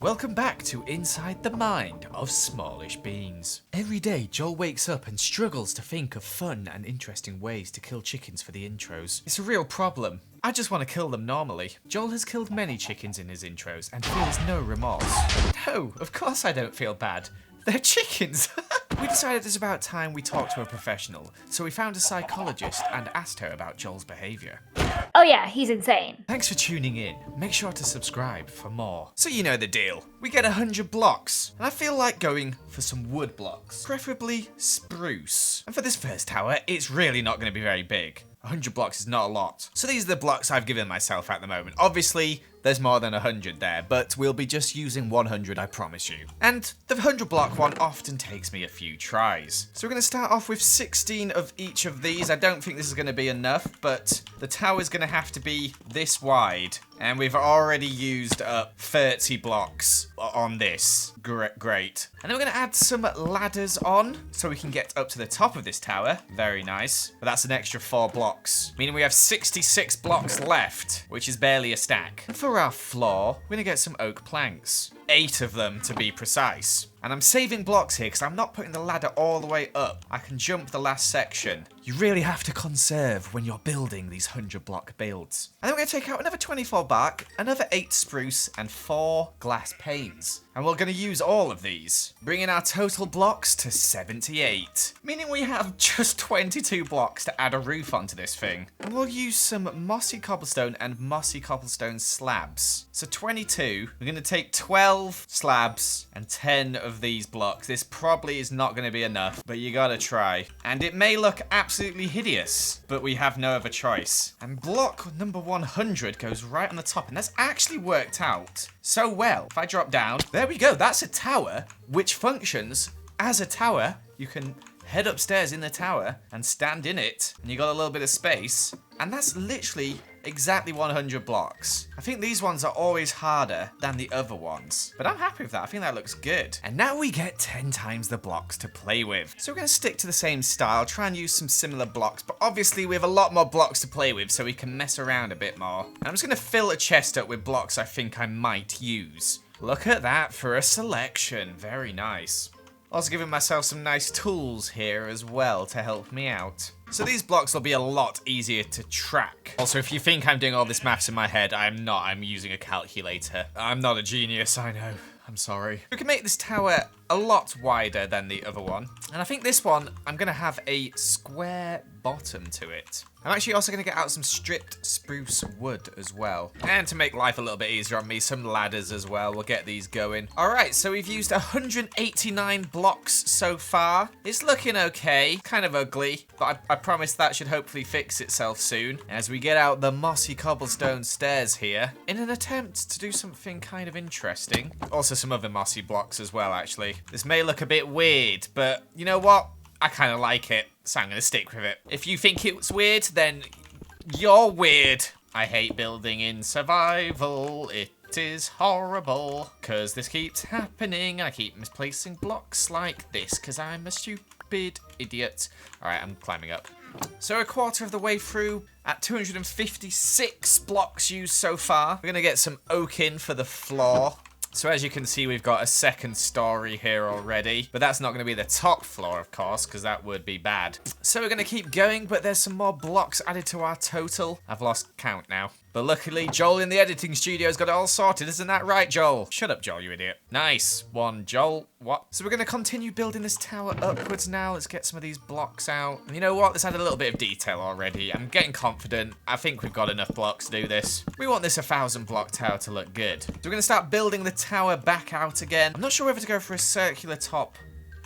Welcome back to Inside the Mind of Smallishbeans. Every day, Joel wakes up and struggles to think of fun and interesting ways to kill chickens for the intros. It's a real problem. I just want to kill them normally. Joel has killed many chickens in his intros and feels no remorse. No, of course I don't feel bad. They're chickens! We decided it's about time we talked to a professional, so we found a psychologist and asked her about Joel's behaviour. Oh yeah, he's insane. Thanks for tuning in. Make sure to subscribe for more. So you know the deal. We get 100 blocks, and I feel like going for some wood blocks, preferably spruce. And for this first tower, it's really not going to be very big. 100 blocks is not a lot. So these are the blocks I've given myself at the moment. Obviously, there's more than 100 there, but we'll be just using 100, I promise you. And the 100 block one often takes me a few tries. So we're going to start off with 16 of each of these. I don't think this is going to be enough, but the tower's going to have to be this wide. And we've already used up 30 blocks on this. Great. And then we're going to add some ladders on so we can get up to the top of this tower. Very nice. But that's an extra 4 blocks, meaning we have 66 blocks left, which is barely a stack. And for our floor, we're going to get some oak planks. 8 of them to be precise. And I'm saving blocks here because I'm not putting the ladder all the way up. I can jump the last section. You really have to conserve when you're building these 100 block builds. And then we're going to take out another 24 bark, another 8 spruce, and 4 glass panes. And we're going to use all of these, bringing our total blocks to 78. Meaning we have just 22 blocks to add a roof onto this thing. And we'll use some mossy cobblestone and mossy cobblestone slabs. So 22, we're going to take 12 slabs and 10 of these blocks. This probably is not going to be enough, but you gotta try. And it may look absolutely hideous, but we have no other choice. And block number 100 goes right on the top, and that's actually worked out so well. If I drop down, there we go. That's a tower which functions as a tower. You can head upstairs in the tower and stand in it, and you got a little bit of space. And that's literally exactly 100 blocks. I think these ones are always harder than the other ones, but I'm happy with that. I think that looks good. And now we get 10 times the blocks to play with. So we're going to stick to the same style, try and use some similar blocks, but obviously we have a lot more blocks to play with, so we can mess around a bit more. And I'm just going to fill a chest up with blocks I think I might use. Look at that for a selection. Very nice. Also giving myself some nice tools here as well to help me out. So these blocks will be a lot easier to track. Also, if you think I'm doing all this maths in my head, I'm not. I'm using a calculator. I'm not a genius, I know. I'm sorry. We can make this tower a lot wider than the other one. And I think this one, I'm going to have a square bottom to it. I'm actually also going to get out some stripped spruce wood as well. And to make life a little bit easier on me, some ladders as well. We'll get these going. All right, so we've used 189 blocks so far. It's looking okay. Kind of ugly, but I promise that should hopefully fix itself soon as we get out the mossy cobblestone stairs here in an attempt to do something kind of interesting. Also some other mossy blocks as well, actually. This may look a bit weird, but you know what? I kind of like it, so I'm going to stick with it. If you think it's weird, then you're weird. I hate building in survival. It is horrible, because this keeps happening. I keep misplacing blocks like this, because I'm a stupid idiot. All right, I'm climbing up. So a quarter of the way through at 256 blocks used so far. We're going to get some oak in for the floor. So as you can see, we've got a second story here already, but that's not going to be the top floor, of course, because that would be bad. So we're going to keep going, but there's some more blocks added to our total. I've lost count now. But luckily, Joel in the editing studio's got it all sorted. Isn't that right, Joel? Shut up, Joel, you idiot. Nice one, Joel. What? So we're going to continue building this tower upwards now. Let's get some of these blocks out. And you know what? Let's add a little bit of detail already. I'm getting confident. I think we've got enough blocks to do this. We want this 1,000 block tower to look good. So we're going to start building the tower back out again. I'm not sure whether to go for a circular top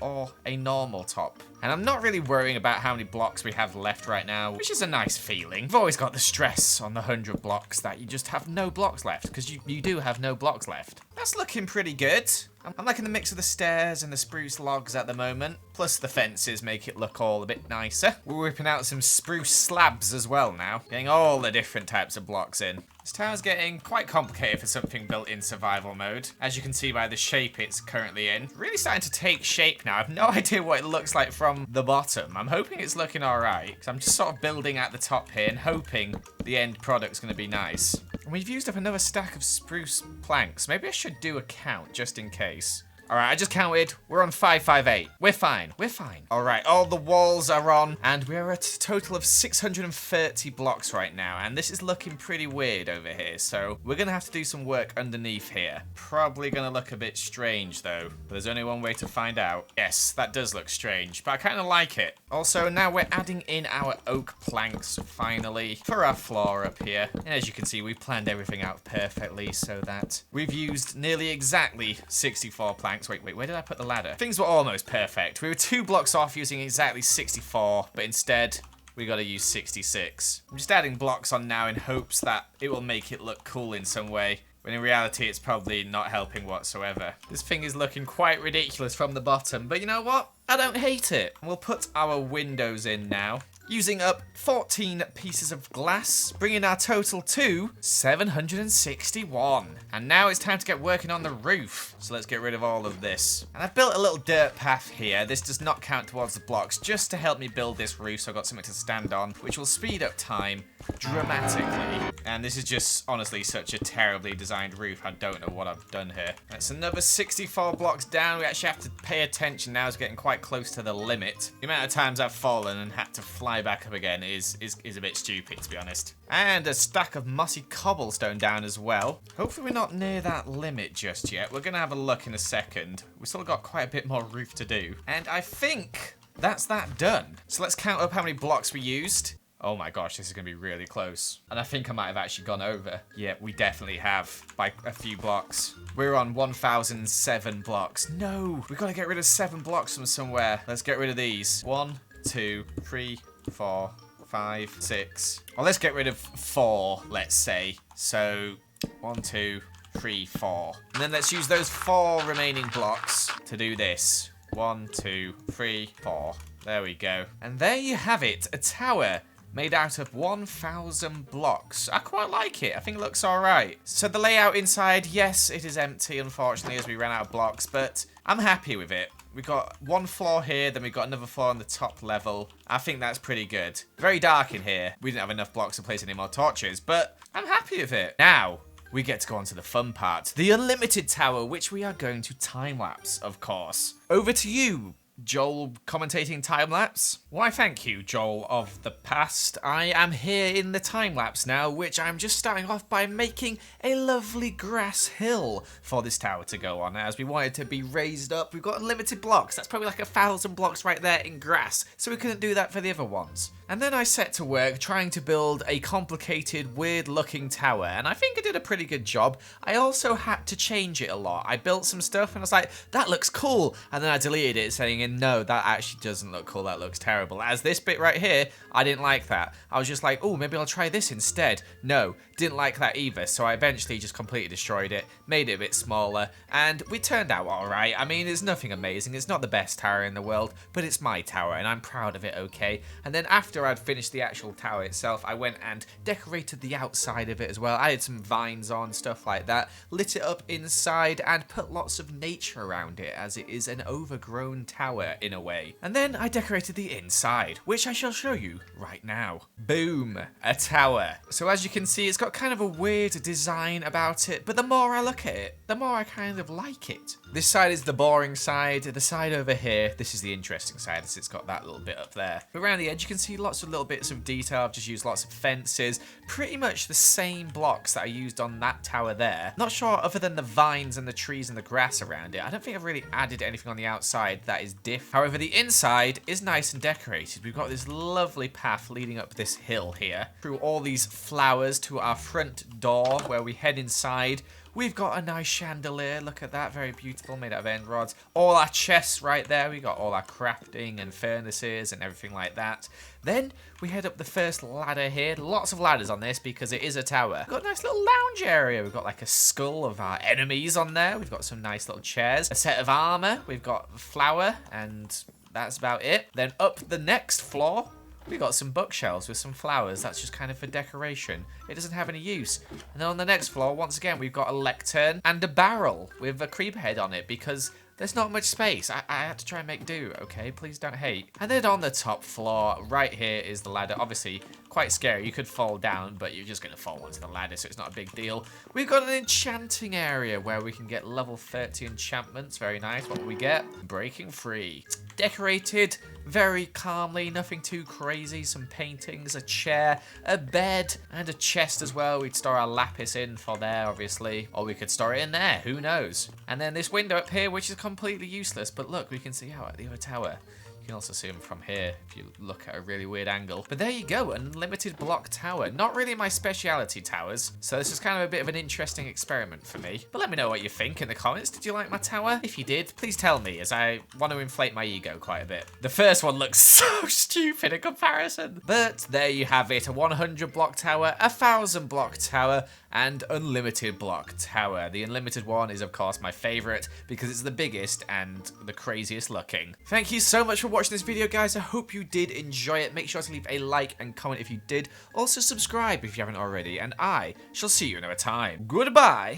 or a normal top. And I'm not really worrying about how many blocks we have left right now, which is a nice feeling. I've always got the stress on the 100 blocks that you just have no blocks left, because you do have no blocks left. That's looking pretty good. I'm liking the mix of the stairs and the spruce logs at the moment, plus the fences make it look all a bit nicer. We're whipping out some spruce slabs as well now, getting all the different types of blocks in. This tower's getting quite complicated for something built in survival mode, as you can see by the shape it's currently in. Really starting to take shape now. I have no idea what it looks like from the bottom. I'm hoping it's looking alright, because I'm just sort of building at the top here and hoping the end product's going to be nice. And we've used up another stack of spruce planks. Maybe I should do a count just in case. All right, I just counted. We're on 558. We're fine. We're fine. All right, all the walls are on, and we're at a total of 630 blocks right now, and this is looking pretty weird over here, so we're gonna have to do some work underneath here. Probably gonna look a bit strange, though, but there's only one way to find out. Yes, that does look strange, but I kind of like it. Also, now we're adding in our oak planks, finally, for our floor up here. And as you can see, we've planned everything out perfectly so that we've used nearly exactly 64 planks. Wait, where did I put the ladder? Things were almost perfect. We were 2 blocks off using exactly 64, but instead, we gotta use 66. I'm just adding blocks on now in hopes that it will make it look cool in some way, when in reality, it's probably not helping whatsoever. This thing is looking quite ridiculous from the bottom, but you know what? I don't hate it. We'll put our windows in now, using up 14 pieces of glass, bringing our total to 761. And now it's time to get working on the roof. So let's get rid of all of this. And I've built a little dirt path here. This does not count towards the blocks, just to help me build this roof so I've got something to stand on, which will speed up time dramatically. And this is just honestly such a terribly designed roof. I don't know what I've done here. That's another 64 blocks down. We actually have to pay attention now. It's getting quite close to the limit. The amount of times I've fallen and had to fly back up again is a bit stupid, to be honest. And a stack of mossy cobblestone down as well. Hopefully we're not near that limit just yet. We're gonna have a look in a second. We've still got quite a bit more roof to do. And I think that's that done. So let's count up how many blocks we used. Oh my gosh, this is going to be really close. And I think I might have actually gone over. Yeah, we definitely have by a few blocks. We're on 1,007 blocks. No, we've got to get rid of 7 blocks from somewhere. Let's get rid of these. 1, 2, 3, 4, 5, 6. Well, let's get rid of 4, let's say. So 1, 2, 3, 4. And then let's use those 4 remaining blocks to do this. 1, 2, 3, 4. There we go. And there you have it, a tower made out of 1,000 blocks. I quite like it. I think it looks all right. So the layout inside, yes, it is empty, unfortunately, as we ran out of blocks, but I'm happy with it. We've got 1 floor here, then we've got another floor on the top level. I think that's pretty good. Very dark in here. We didn't have enough blocks to place any more torches, but I'm happy with it. Now, we get to go on to the fun part, the unlimited tower, which we are going to time-lapse, of course. Over to you, Joel, commentating time-lapse. Why, thank you, Joel of the past. I am here in the time-lapse now, which I'm just starting off by making a lovely grass hill for this tower to go on. As we want it to be raised up, we've got unlimited blocks. That's probably like 1,000 blocks right there in grass, so we couldn't do that for the other ones. And then I set to work trying to build a complicated, weird-looking tower, and I think I did a pretty good job. I also had to change it a lot. I built some stuff, and I was like, that looks cool, and then I deleted it, saying, no, that actually doesn't look cool, that looks terrible. As this bit right here, I didn't like that. I was just like, oh, maybe I'll try this instead. No, didn't like that either, so I eventually just completely destroyed it, made it a bit smaller, and we turned out alright. I mean, it's nothing amazing, it's not the best tower in the world, but it's my tower, and I'm proud of it, okay? And then after I'd finished the actual tower itself, I went and decorated the outside of it as well. I had some vines on, stuff like that, lit it up inside, and put lots of nature around it, as it is an overgrown tower in a way. And then I decorated the inside, which I shall show you right now. Boom, a tower. So as you can see, it's got kind of a weird design about it, but the more I look at it, the more I kind of like it. This side is the boring side. The side over here, this is the interesting side, as it's got that little bit up there. But around the edge, you can see lots of little bits of detail. I've just used lots of fences, pretty much the same blocks that I used on that tower there. Not sure, other than the vines and the trees and the grass around it, I don't think I've really added anything on the outside that is different. However, the inside is nice and decorated. We've got this lovely path leading up this hill here, through all these flowers to our front door, where we head inside. We've got a nice chandelier, look at that, very beautiful, made out of end rods. All our chests right there, we got all our crafting and furnaces and everything like that. Then we head up the first ladder here, lots of ladders on this because it is a tower. We've got a nice little lounge area, we've got like a skull of our enemies on there, we've got some nice little chairs, a set of armor, we've got a flower, and that's about it. Then up the next floor, we got some bookshelves with some flowers. That's just kind of for decoration. It doesn't have any use. And then on the next floor, once again, we've got a lectern and a barrel with a creeper head on it because there's not much space. I had to try and make do, okay? Please don't hate. And then on the top floor, right here is the ladder. Obviously, quite scary. You could fall down, but you're just going to fall onto the ladder, so it's not a big deal. We've got an enchanting area where we can get level 30 enchantments. Very nice. What will we get? Breaking free. Decorated very calmly, nothing too crazy. Some paintings, a chair, a bed, and a chest as well. We'd store our lapis in for there, obviously. Or we could store it in there, who knows? And then this window up here, which is completely useless. But look, we can see out at the other tower. You can also see them from here if you look at a really weird angle. But there you go, unlimited block tower. Not really my speciality, towers. So this is kind of a bit of an interesting experiment for me. But let me know what you think in the comments. Did you like my tower? If you did, please tell me, as I want to inflate my ego quite a bit. The first one looks so stupid in comparison. But there you have it, a 100 block tower, a 1000 block tower, and unlimited block tower. The unlimited one is of course my favorite because it's the biggest and the craziest looking. Thank you so much for watching this video, guys. I hope you did enjoy it. Make sure to leave a like and comment if you did. Also subscribe if you haven't already, and I shall see you another time. Goodbye.